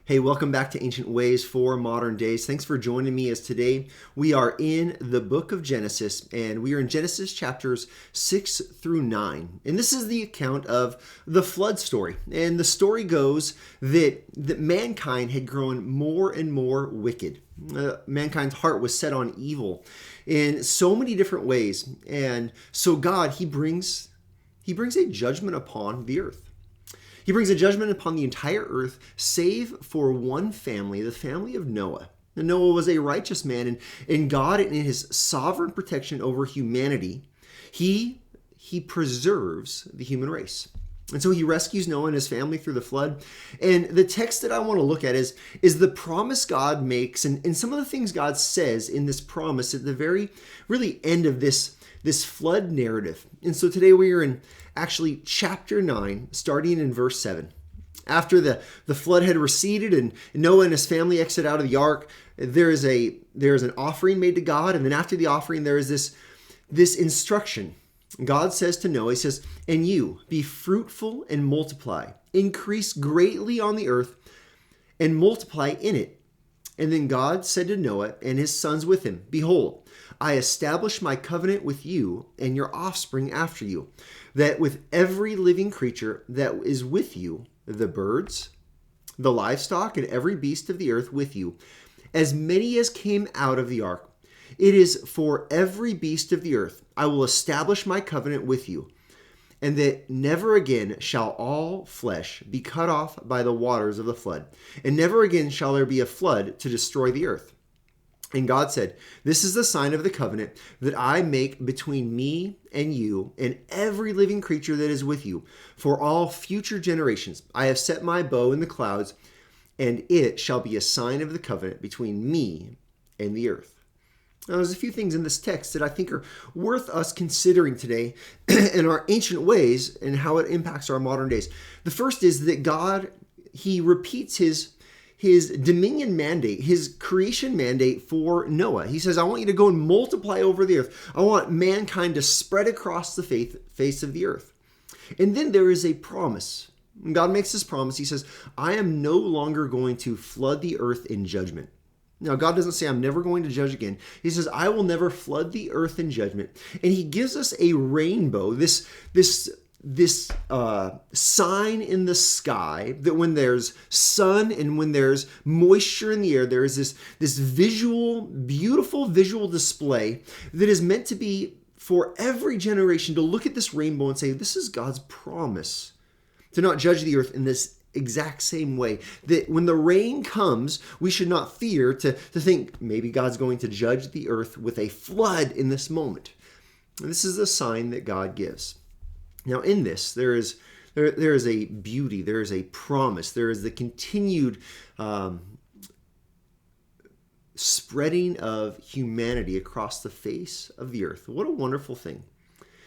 Hey, welcome back to Ancient Ways for Modern Days. Thanks for joining me as today we are in the book of Genesis, and we are in Genesis chapters 6 through 9. And this is the account of the flood story. And the story goes that mankind had grown more and more wicked. Mankind's heart was set on evil in so many different ways. And so God, he brings a judgment upon the earth. He brings a judgment upon the entire earth, save for one family, the family of Noah. And Noah was a righteous man, and God, in his sovereign protection over humanity, he preserves the human race. And so he rescues Noah and his family through the flood. And the text that I want to look at is the promise God makes, and some of the things God says in this promise at the very, really end of this flood narrative. And so today we are in actually chapter 9, starting in verse 7. After the flood had receded and Noah and his family exit out of the ark, there is an offering made to God. And then after the offering, there is this instruction. God says to Noah, he says, "And you, be fruitful and multiply, increase greatly on the earth and multiply in it." And then God said to Noah and his sons with him, "Behold, I establish my covenant with you and your offspring after you, that with every living creature that is with you, the birds, the livestock, and every beast of the earth with you, as many as came out of the ark, it is for every beast of the earth I will establish my covenant with you, and that never again shall all flesh be cut off by the waters of the flood, and never again shall there be a flood to destroy the earth." And God said, "This is the sign of the covenant that I make between me and you and every living creature that is with you for all future generations. I have set my bow in the clouds, and it shall be a sign of the covenant between me and the earth." Now, there's a few things in this text that I think are worth us considering today in our ancient ways and how it impacts our modern days. The first is that God, he repeats his dominion mandate, his creation mandate for Noah. He says, "I want you to go and multiply over the earth. I want mankind to spread across the face of the earth." And then there is a promise. God makes this promise. He says, "I am no longer going to flood the earth in judgment." Now, God doesn't say, "I'm never going to judge again." He says, "I will never flood the earth in judgment." And he gives us a rainbow, this sign in the sky that when there's sun and when there's moisture in the air, there is this beautiful visual display that is meant to be for every generation to look at this rainbow and say, this is God's promise to not judge the earth in this exact same way. That when the rain comes, we should not fear to think maybe God's going to judge the earth with a flood in this moment. And this is the sign that God gives. Now, in this, there is a beauty, there is a promise, there is the continued spreading of humanity across the face of the earth. What a wonderful thing.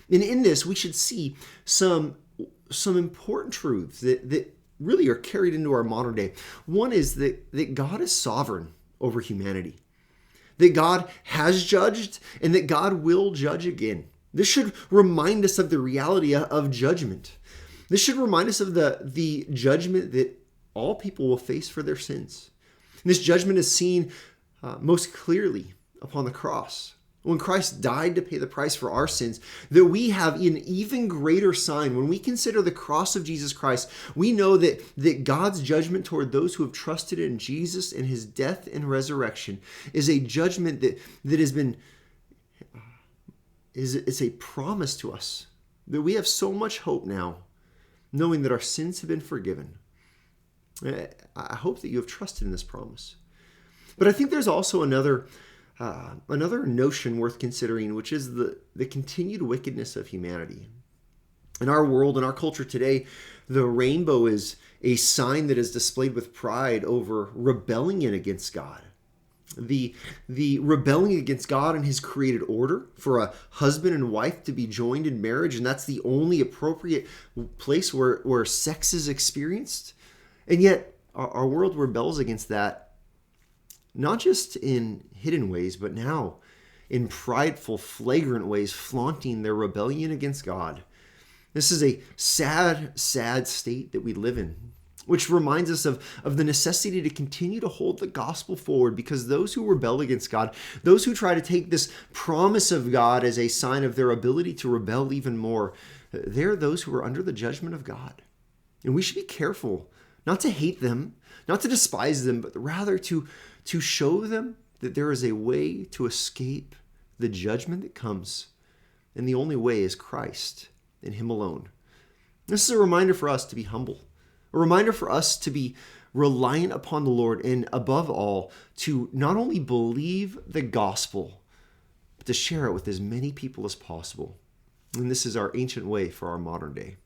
And in this, we should see some important truths that really are carried into our modern day. One is that God is sovereign over humanity, that God has judged, and that God will judge again. This should remind us of the reality of judgment. This should remind us of the judgment that all people will face for their sins. And this judgment is seen most clearly upon the cross. When Christ died to pay the price for our sins, that we have an even greater sign. When we consider the cross of Jesus Christ, we know that God's judgment toward those who have trusted in Jesus and his death and resurrection is a judgment that has been it's a promise to us that we have so much hope now, knowing that our sins have been forgiven. I hope that you have trusted in this promise. But I think there's also another notion worth considering, which is the continued wickedness of humanity. In our world, in our culture today, the rainbow is a sign that is displayed with pride over rebelling against God. The rebelling against God and his created order for a husband and wife to be joined in marriage, and that's the only appropriate place where sex is experienced. And yet our world rebels against that, not just in hidden ways, but now in prideful, flagrant ways, flaunting their rebellion against God. This is a sad, sad state that we live in. which reminds us of the necessity to continue to hold the gospel forward, because those who rebel against God, those who try to take this promise of God as a sign of their ability to rebel even more, they're those who are under the judgment of God. And we should be careful not to hate them, not to despise them, but rather to show them that there is a way to escape the judgment that comes. And the only way is Christ and Him alone. This is a reminder for us to be humble, a reminder for us to be reliant upon the Lord, and above all, to not only believe the gospel, but to share it with as many people as possible. And this is our ancient way for our modern day.